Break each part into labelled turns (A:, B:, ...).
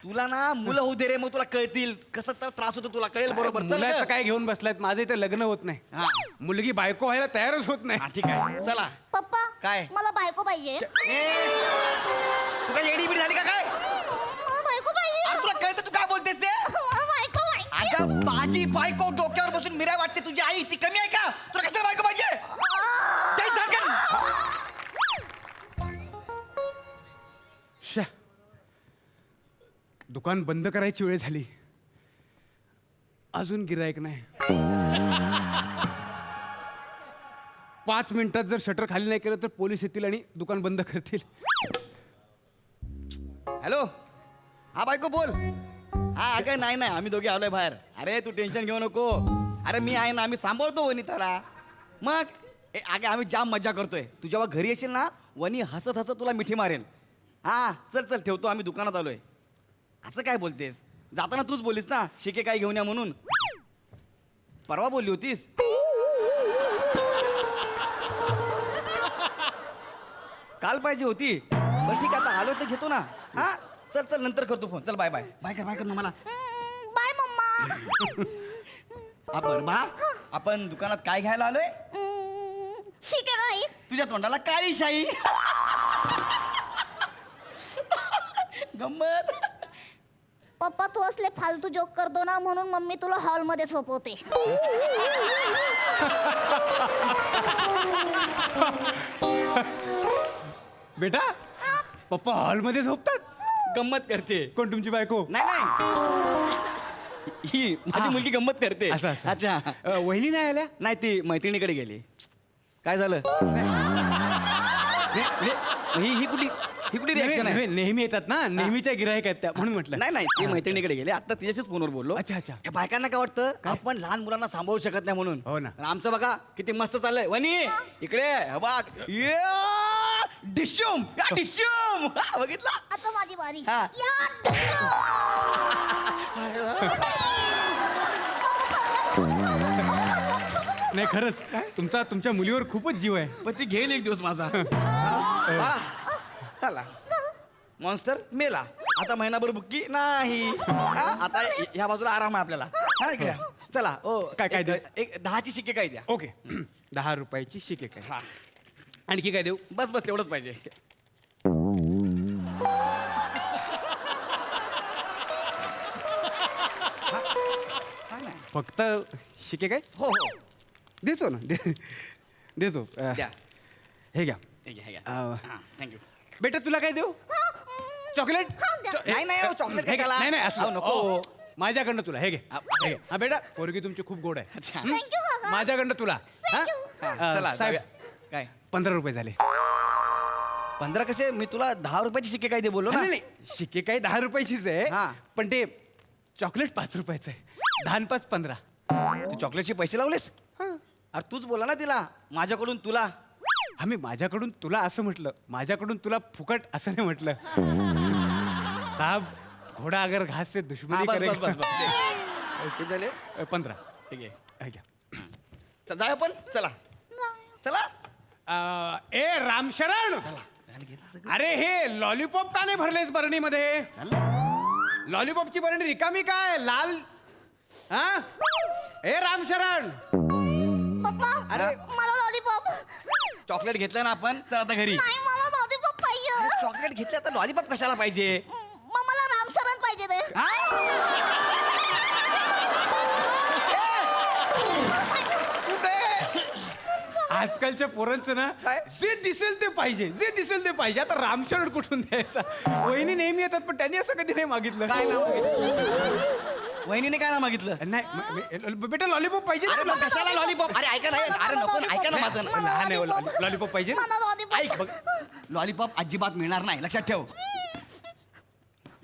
A: तुला ना मुलं होऊ दे रे, मग तुला कळतील कसं तर त्रास होतो तुला कळेल बरोबर. चल
B: मुलाचं
A: ग.
B: काय घेऊन बसलायत? माझं इथे लग्न होत नाही.
A: हा.
B: मुलगी बायको व्हायला तयारच होत नाही.
A: हा, ठीक आहे चला.
C: पप्पा
A: काय?
C: मला बायको पाहिजे.
A: तू काय एडी बिडी झाली का काय?
C: मला बायको पाहिजे.
A: अरे तुला कळतं तू काय बोलतेस ते?
C: मला बायको पाहिजे.
A: अगं माझी बायको डोक्यावर बसून मिराय वाटते, तुझी आई ती कमी आहे का? तुला कसं बायको पाहिजे? जाई सरकन.
B: शा. दुकान बंद करायची वेळ झाली, अजून गिरायक नाही. 5 मिनिटात जर शटर खाली नाही केलं तर पोलीस येतील आणि दुकान बंद करतील.
A: हॅलो, हा बायको बोल. हा अगं नाही नाही, आम्ही दोघे आलोय बाहेर. अरे तू टेन्शन घेऊ नको. अरे मी आहे ना, आम्ही सांभाळतो वनिताला. मग अगं आम्ही जाम मजा करतोय. तू जेव्हा घरी येशील ना, वनी हसत हसत तुला मिठी मारेल. हा चल चल ठेवतो, आम्ही दुकानात आलोय. असं काय बोलतेस? जाताना तूच बोलीस ना शिके काय घेऊन या म्हणून. परवा बोलली होतीस. काल पाहिजे होती. बरं ठीक आहे, आता आलो तर घेतो ना. हा चल चल नंतर करतो फोन. चल बाय बाय बाय कर मग मला.
C: बाय मम्मा.
A: आपण बा आपण दुकानात काय घ्यायला आलोय?
C: ठीक आहे नाही.
A: तुझ्या तोंडाला काळी शाई. गंमत.
C: पप्पा तू असले फालतू जोक करतो ना, म्हणून मम्मी तुला हॉल मध्ये झोपवते.
B: बेटा, पप्पा हॉलमध्ये झोपतात?
A: गंमत करते.
B: कोण तुमची बायको?
A: नाही नाही, ही माझी मुलगी गंमत करते.
B: असं असं.
A: अच्छा.
B: वहिनी नाही आल्या?
A: नाही ती मैत्रिणीकडे गेली. काय झालं? ही कुठली रिॲक्शन आहे?
B: नेहमी येतात ना, नेहमीच्या गिरायक आहेत त्या, म्हणून म्हटलं.
A: नाही नाही, ती मैत्रिणीकडे गेली. आता तिच्याशीच फोनवर बोललो.
B: अच्छा, अच्छा.
A: या बायकांना काय वाटतं आपण लहान मुलांना सांभाळू शकत नाही म्हणून.
B: हो ना.
A: आणि आमचं बघा किती मस्त चाललंय. वनी इकडे हे बघ. डिश्यूम डिश्यूम. बघितला?
C: आता माझी बारी.
A: हा.
B: नाही खरंच, तुमच्या मुलीवर खूपच जीव आहे.
A: पण ती घेईल एक दिवस माझा. चला मॉन्स्टर मेला. आता महिनाभर बुक्की नाही. हा, आता ह्या बाजूला आराम आहे आपल्याला. हा इकडे चला. ओ
B: काय देऊ?
A: एक 10ची शिक्के काय द्या.
B: ओके. 10 रुपयाची शिके काय?
A: हा
B: आणखी काय देऊ?
A: बस बस तेवढंच पाहिजे.
B: फक्त शिके काय?
A: हो हो
B: देतो ना, देतो.
A: द्या.
B: हे घ्या.
A: हे घ्या, हे घ्या.
B: अं,
A: हा, थँक्यू.
B: बेटा तुला काय देऊ? चॉकलेट?
A: नाही नाही हो, चॉकलेट
B: हे घे.
A: कशाला?
B: नाही नाही असं
A: अहो, नको.
B: माझ्याकडनं तुला हे घे. हे घे. हा बेटा, पोरगी तुमची खूप गोड आहे.
A: अच्छा.
C: थँक्यू काका.
B: माझ्याकडनं तुला. हा?
A: हा, चला
B: साहेब,
A: जाऊया. काय
B: 15 रुपये झाले.
A: 15 कसे? मी तुला 10 रुपयाची शिक्के काय दे बोललो ना.
B: नाही नाही, शिके काय 10 रुपयाचीच आहे.
A: हा.
B: पण ते चॉकलेट 5 रुपयाचं आहे. 10 5 15.
A: तू चॉकलेटचे पैसे लावलेस? अरे तूच बोला ना तिला माझ्याकडून तुला.
B: आम्ही माझ्याकडून तुला असं म्हटलं, माझ्याकडून तुला फुकट असं नाही म्हटलं. साहब, घोडा अगर घास से
A: हा,
B: दुश्मनी
A: बस बस
B: करेगा.
A: बस बस. किती झाले?
B: 15.
A: ठीक आहे.
B: हे घ्या.
A: तर जाऊया आपण. चला चला.
B: ए रामशरण, अरे हे लॉलीपॉप का नाही भरलेस बरणीमध्ये?
A: चल.
B: लॉलीपॉपची बरणी रिकामी काय? लाल. हा? ए रामशरण,
C: पप्पा
A: अरे.
C: मला लॉलीपॉप.
A: चॉकलेट घेतलं ना आपण. चल आता घरी.
C: नाही मला लॉलीपॉप पाहिजे.
A: चॉकलेट घेतलं आता लॉलीपॉप कशाला पाहिजे?
C: मग मला रामशरण पाहिजे ते.
A: हा? तू काय?
B: आजकालच्या पोरांचं ना
A: काय?
B: जे दिसेल ते पाहिजे, जे दिसेल ते पाहिजे. आता रामशरण कुठून द्यायचा? वहिनी नेहमी येतात, पण त्यांनी असं कधी नाही मागितलं.
A: काय नाव मागितलं? वहिनीने काय नाव मागितलं?
B: नाही बेटा, लॉलीपॉप पाहिजे
A: अरे
B: ना?
A: मग कशाला लॉलीपॉप? अरे ऐका ना. अरे नको ना, ऐका ना माझं.
B: लहान आहे, लॉलीपॉप पाहिजे ना?
C: मला लॉलीपॉप.
A: ऐक बघ, लॉलीपॉप अजिबात मिळणार नाही, लक्षात ठेव.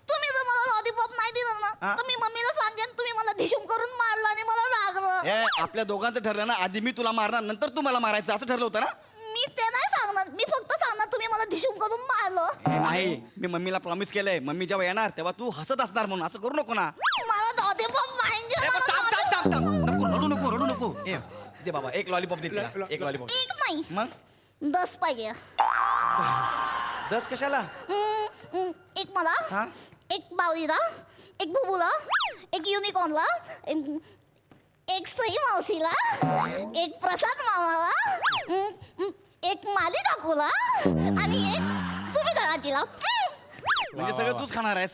C: तुम्ही जर मला लॉलीपॉप नाही दिलं ना,
A: हा?
C: तर मी मम्मीला सांगेन तुम्ही मला धिशूम करून मारलं आणि मला लागलं.
A: ए, आपल्या दोघांचं ठरलं ना, आधी मी तुला मारणार नंतर तू मला मारायचं, असं ठरलं होतं ना?
C: मी ते नाही सांगणार. मी फक्त सांगणार तुम्ही मला धिशूम करून मारलं.
A: ए, नाही, मी मम्मीला प्रॉमिस केलंय, मम्मी जेव्हा येणार तेव्हा तू हसत असणार म्हणून. असं करू नको ना.
C: मला लॉलीपॉप पाहिजे.
A: ए, पण
C: मला
A: थांब,
C: lollipop.
A: थांब, थांब, थांब. नको, रडू नको, रडू नको. ए, दे बाबा, एक लॉलीपॉप दे तिला. एक लॉलीपॉप.
C: एक नाही
A: मग
C: 10 पाहिजे.
A: 10 कशाला?
C: एक मला
A: हा?
C: एक बावलीला, एक भुबूला, एक युनिकॉर्नला, एक सई मावशीला, एक प्रसाद मामाला, एक माली काकूला आणि एक सुविधा आजीला.
A: म्हणजे सगळं तूच खाणार आहेस.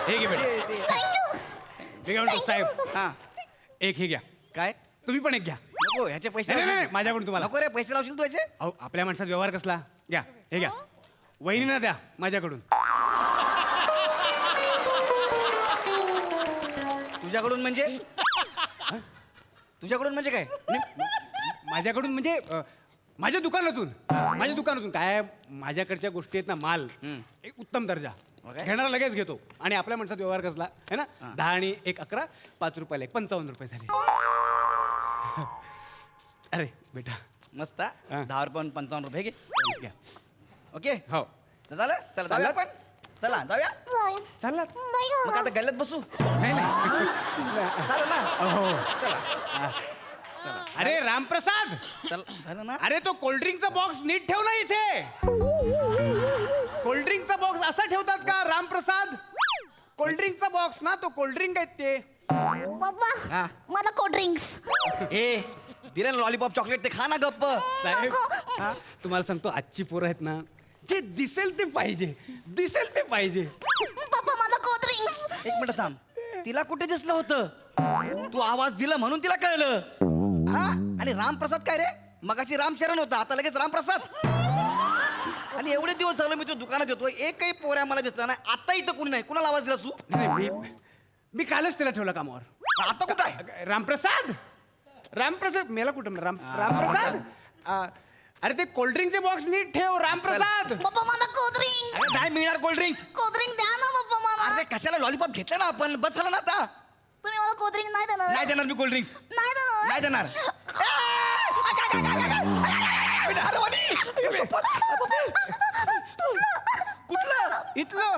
B: हे घे बेटा.
C: थँक्यू.
B: हे घ्या म्हणतो साहेब.
A: हा
B: एक हे घ्या.
A: काय
B: तुम्ही पण एक घ्या.
A: नको ह्याचे पैसे
B: नाही, नाही,
A: लावशील.
B: माझ्याकडून तुम्हाला.
A: नको रे पैसे लावशील तू याचे.
B: अहो आपल्या माणसात व्यवहार कसला. घ्या हे घ्या. वहिनीना द्या माझ्याकडून.
A: तुझ्याकडून म्हणजे तुझ्याकडून म्हणजे काय.
B: माझ्याकडून म्हणजे माझ्या दुकानातून काय माझ्याकडच्या गोष्टी आहेत ना, माल एक उत्तम दर्जा
A: Okay.
B: घेणारा लगेच घेतो. आणि आपल्या माणसात व्यवहार कसला है ना. 10 आणि 1 11 5 रुपयाला 1 55 रुपये झाले. अरे बेटा
A: मस्त
B: हा.
A: 10 रुपये 55 रुपये घे.
B: घ्या.
A: ओके
B: हो
A: तर झालं. चला जाऊया
B: चाललं?
A: आपण. चला जाऊया.
B: चालला.
A: मग आता गल्ल्यात बसू.
B: नाही नाही.
A: चालेल ना.
B: हो.
A: चला
B: अरे रामप्रसाद,
A: चल झालं ना.
B: अरे तो कोल्ड्रिंकचा बॉक्स नीट ठेव ना इथे. कोल्ड्रिंकचा बॉक्स असा ठेवतात का रामप्रसाद. कोल्ड्रिंकचा बॉक्स ना, तो कोल्ड्रिंक आहेत ते.
C: पप्पा
A: हा.
C: मला कोल्ड ड्रिंक्स.
A: ए दिलं ना लॉलीपॉप चॉकलेट ते खा ना गप्प.
B: साहेब हा, तुम्हाला सांगतो आजची पोरं आहेत ना, जे दिसेल ते पाहिजे, दिसेल ते पाहिजे.
C: पप्पा मला कोल्ड ड्रिंक्स.
A: एक मिनिट थांब. तिला कुठे दिसलं होतं. तू आवाज दिला म्हणून तिला कळलं. हा आणि रामप्रसाद काय रे. मगाशी रामचरण होता, आता लगेच रामप्रसाद. आणि एवढे दिवस झालं मी तो दुकानात येतोय, एकही पोऱ्या मला दिसला नाही. आता इथं कुणी नाही. कुणाला आवाज दिला तू.
B: नाही, मी कालच त्याला ठेवलं कामावर.
A: आता कुठं आहे.
B: रामप्रसाद मेला कुठं रामप्रसाद. अरे ते कोल्ड्रिंकचे बॉक्स नीट ठेव रामप्रसाद.
C: पप्पा मला कोल्ड ड्रिंक्स.
A: अरे नाही मिळणार कोल्ड ड्रिंक्स.
C: कोल्ड ड्रिंक द्या ना पप्पा मला.
A: अरे कशाला लॉलीपॉप घेतलं ना आपण. बस झालं ना आता.
C: तुम्ही मला कोल्ड ड्रिंक नाही देणार.
A: नाही देणार मी कोल्ड ड्रिंक्स.
C: नाही देणार.
A: नाही देणार. अरे वाणी. कुठलं
B: इथलं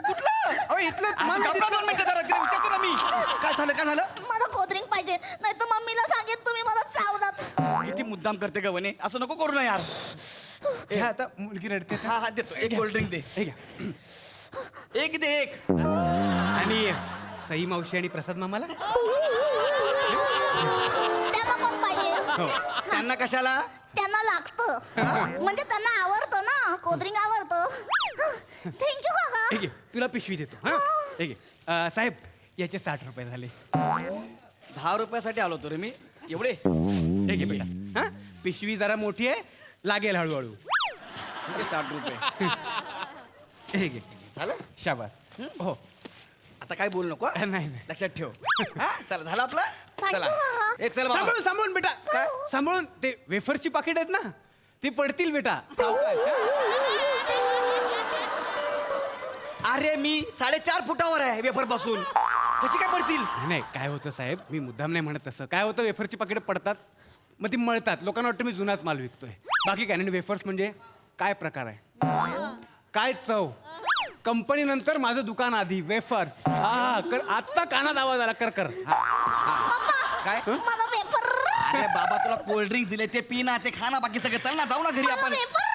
A: कुठलं
B: अहो इथलं
A: मला
B: तुम्हाला
A: 2 मिनिटं जरा तिला विचारतो ना मी. काय झालं
C: मला कोल्ड ड्रिंक पाहिजे, नाही तर मम्मीला सांगेन तुम्ही मला चावलात.
A: किती मुद्दाम करते ग वने. असं नको करू ना यार.
B: हे आता मुलगी रडते.
A: हा हा देतो. एक कोल्ड ड्रिंक दे.
B: हे घ्या.
A: एक दे एक.
B: आणि सई मावशी आणि प्रसाद मामाला.
C: त्यांना पण पाहिजे.
B: हो.
A: त्यांना कशाला.
C: त्यांना लागतं म्हणजे त्यांना आवडतं ना. कोल्ड ड्रिंक आवडतं. थँक्यू काका.
B: हे घे, तुला पिशवी देतो. हा हे घे. साहेब याचे 60 रुपये झाले.
A: 10 रुपयासाठी आलो होतो रे मी. एवढे
B: हे घे बेटा. हा पिशवी जरा मोठी आहे, लागेल हळूहळू.
A: 60 रुपये
B: हे घे.
A: झालं.
B: शाबास. हो.
A: आता काय बोलू नको.
B: नाही नाही.
A: लक्षात ठेव. हा चला झालं आपलं. चला
C: काका.
A: एक चल बाबा.
B: सांभाळून बेटा.
A: काय?
B: सांभाळून. ते वेफरची पाकिट आहेत ना, ती पडतील बेटा. सावकाश,
A: अरे मी 4.5 फुटावर आहे वेफर पासून. कशी काय पडतील.
B: नाही काय होतं साहेब, मी मुद्दाम नाही म्हणत तसं. काय होतं, वेफरची पाकिटं पडतात, मग ती मळतात. लोकांना वाटतं मी जुनाच माल विकतोय. बाकी काय नाही. वेफर्स म्हणजे काय प्रकार आहे, काय चव. कंपनी नंतर माझं दुकान आधी. वेफर्स. हा कर. आत्ता कानात आवाज आला. कर कर.
A: काय.
C: मला वेफर.
A: अरे बाबा तुला कोल्ड ड्रिंक दिले ते पी ना, ते खा ना, बाकी सगळं. चल ना जाऊ ना घरी
C: मला
A: आपण.
C: वेफर.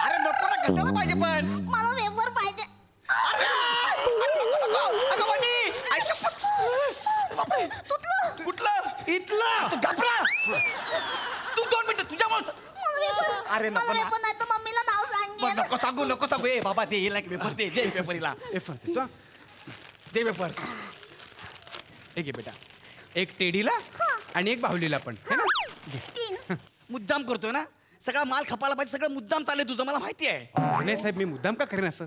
A: अरे नको ना कशाला पाहिजे पण.
C: मला वेफर पाहिजे.
A: अगं वनी, आई शपथ. कुठलं
B: इथलं.
A: तू घाबरा. तू 2 मिनिटं तुझ्यामुळे.
C: मला वेफर.
A: अरे नको
C: मला
A: ना.
C: वेफर नाही तर मम्मीला नाव सांगेन.
A: नको सांगू. ए बाबा ते येईल ना पेपर. दे पेपरीला.
B: वेफर देतो.
A: दे पेपर.
B: हे घे बेटा. एक टेडीला आणि एक बाहुलीला पण. है ना. घे.
C: 3.
A: मुद्दाम करतोय ना. सगळा माल खपायला पाहिजे. सगळं मुद्दाम चाललंय तुझं मला माहिती आहे.
B: नाही साहेब, मी मुद्दाम का करेन असं.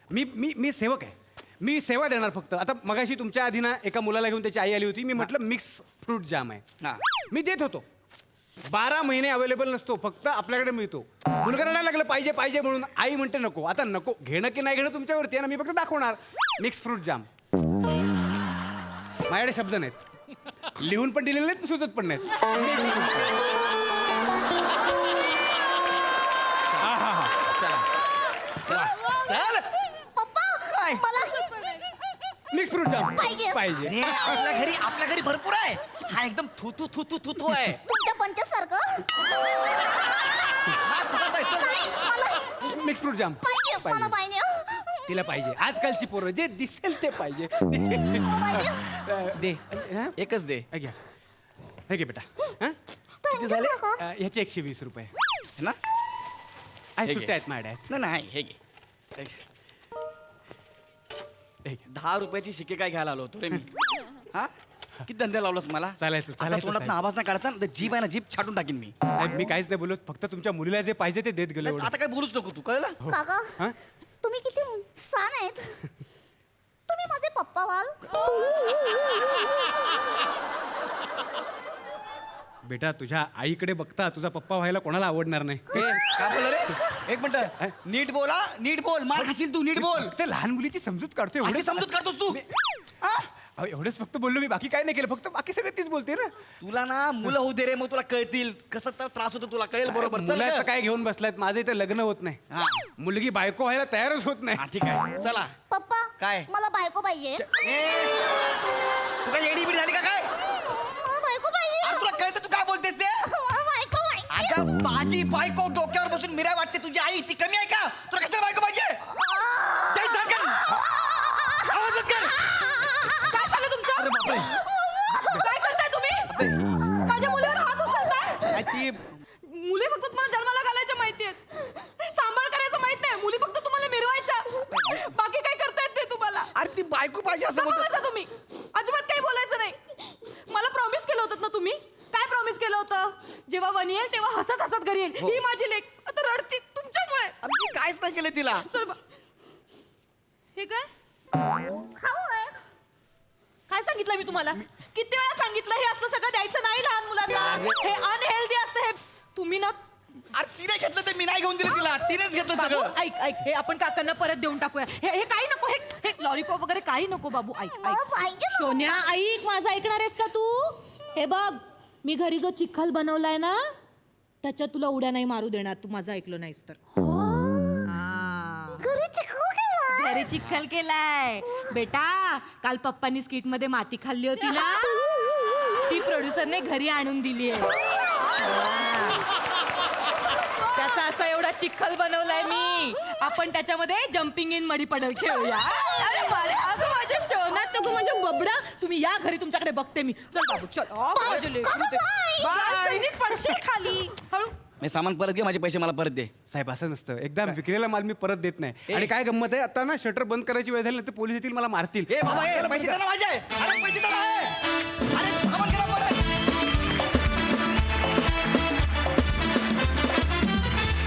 B: मी सेवक आहे. मी सेवा देणार फक्त. आता मगाशी तुमच्या आधी ना एका मुलाला घेऊन त्याची आई आली होती. मी म्हटलं मिक्स फ्रूट जाम आहे.
A: हा.
B: मी देत होतो. 12 महिने अवेलेबल नसतो, फक्त आपल्याकडे मिळतो. मुलगा रडायला लागलं पाहिजे पाहिजे म्हणून. आई म्हणते नको. आता नको. घेणं की नाही घेणं तुमच्यावरती आहे ना. मी फक्त दाखवणार मिक्स फ्रूट जाम. माझ्याकडे शब्द नाहीत. लिहून पण दिलेले नाहीत, सुचत पण नाहीत.
A: चल.
C: पप्पा
A: काय?
C: मला
B: मिक्स फ्रूट जाम
C: पाहिजे.
B: पाहिजे.
A: हे आपल्या घरी भरपूर आहे. हा एकदम थू आहे.
C: तुमच्या पंचासारखं.
A: हा तसाच आहे. चल.
C: नाही मला
B: मिक्स फ्रूट जाम
C: पाहिजे. मला
B: पाहिजे
C: पाहिजे
B: तिला पाहिजे आजकालची पोरं जे दिसेल ते पाहिजे
A: दे
B: हा?
A: एकच दे
B: हे घ्या हे घे बेटा हा?
A: किती झाले
B: ह्याचे 120 रुपये
A: है ना
B: आहे
A: हे घे.
B: सुट्ट्या आहेत माझ्या
A: नाही हे घे हे घे.
B: हे घे.
A: 10 रुपयाची शिके काय घ्यायला आलो होतो रे मी हा किती धंदे लावलास मला
B: चालायचं, चालायचं,
A: तोंडात
B: साहेब.
A: आवाज नाही काढायचा ना, तर जीभ आहे ना जीभ छाटून टाकीन मी
B: साहेब मी काहीच नाही बोलत फक्त तुमच्या मुलीला जे पाहिजे ते देत गेलो
A: नाही,
B: एवढं.
A: आता काय बोलूच नको तू कळलं
C: काका
B: हा?
C: तुम्ही किती छान आहेत तुम्ही माझे पप्पा व्हाल
B: बेटा तुझ्या आईकडे बघता तुझा पप्पा व्हायला कोणाला आवडणार नाही
A: हे काय बोल रे एक मिनिट नीट बोला नीट बोल मार खाशील तू नीट बोल
B: ते लहान मुलीची समजूत काढतोय
A: अशी
B: एवढंच.
A: समजूत काढतोस तू हा?
B: अहो, एवढंच फक्त बोललो मी बाकी काय नाही केलं फक्त बाकी सगळं तीच बोलते ना
A: तुला ना मुलं होऊ दे रे मग तुला कळतील कसं तर त्रास होतो तुला कळेल बरोबर चल
B: मुलाचं
A: ग.
B: काय घेऊन बसलायत माझं इथे लग्न होत
A: हा.
B: नाही मुलगी बायको व्हायला तयारच होत नाही
A: हा ठीक आहे चला
C: पप्पा
A: काय?
C: मला बायको पाहिजे
A: ए, तू काय एडी बिडी झाली का काय
C: मला बायको पाहिजे
A: आज तुला कळतं तू काय बोलतेस ते
C: मला बायको पाहिजे
A: अगं माझी बायको डोक्यावर बसून मिराय वाटते तुझी आई ती कमी आहे का तुला कसं बायको पाहिजे काय सांग कर आवाज बंद कर
D: काय झालं तुमचं
A: अरे बापरे
D: काय करताय तुम्ही माझ्या मुलीवर हात उचलताय
A: काय ती
D: मुली फक्त तुम्हाला जन्माला घालायच्या माहिती आहेत सांभाळ करायचं माहित नाही मुली फक्त तुम्हाला मिरवायच्या बाकी काय करतायत ते तुम्हाला
A: अरे ती बायको पाहिजे असं बोलतो
D: सांभाळायचं तुम्ही अजिबात काही बोलायचं नाही मला प्रॉमिस केलं होतं ना तुम्ही काय प्रॉमिस केलं होतं जेव्हा वनी येईल तेव्हा हसत हसत घरी येईल ही माझी लेक आता रडती तुमच्यामुळे
A: आम्ही काहीच नाही केलं तिला
D: चल बा. हे काय
C: खाऊ आहे.
D: काय सांगितलं मी तुम्हाला किती वेळा सांगितलं हे असलं सगळं द्यायचं नाही लहान मुलांना हे अनहेल्दी असतं हे तुम्ही ना
A: अरे तिने घेतलं ते मी नाही घेऊन दिलं तिला तिनेच घेतलं
D: बाबू
A: सगळं
D: ऐक ऐक हे आपण काकांना परत देऊन टाकूया हे काही नको हे लॉलीपॉप वगैरे काही नको बाबू ऐक
C: मला
D: ऐक
C: पाहिजे ना.
D: सोन्या ऐक माझं ऐकणार आहेस का तू हे बघ मी घरी जो चिखल बनवलाय ना त्याच्यात तुला उड्या नाही मारू देणार तू माझं ऐकलं नाहीस तर हा.
C: घरी चिखल केला
D: घरी चिखल केलाय बेटा काल पप्पांनी स्किट मध्ये माती खाल्ली होती ना ती प्रोड्युसरने घरी आणून दिली आहे त्याचा असा एवढा चिखल बनवलाय मी आपण त्याच्यामध्ये जम्पिंग इन मडी पडल खेळूया अरे अगं माझ्या शोनात नको म्हणजे बबडा तुम्ही या घरी तुमच्याकडे बघते मी चल बाबू चल माझे लेकरू ते. बाय. नीट पडशील खाली हळू
A: मी सामान परत घे माझे पैसे मला परत दे
B: साहेब असं नसतं एकदा विकलेला माल मी परत देत नाही आणि काय गंमत आहे आता ना शटर बंद करायची वेळ झाली ना ते पोलीस येतील मला मारतील
A: ए बाबा ए पैसे दे ना माझे अरे पैसे दे ना ए.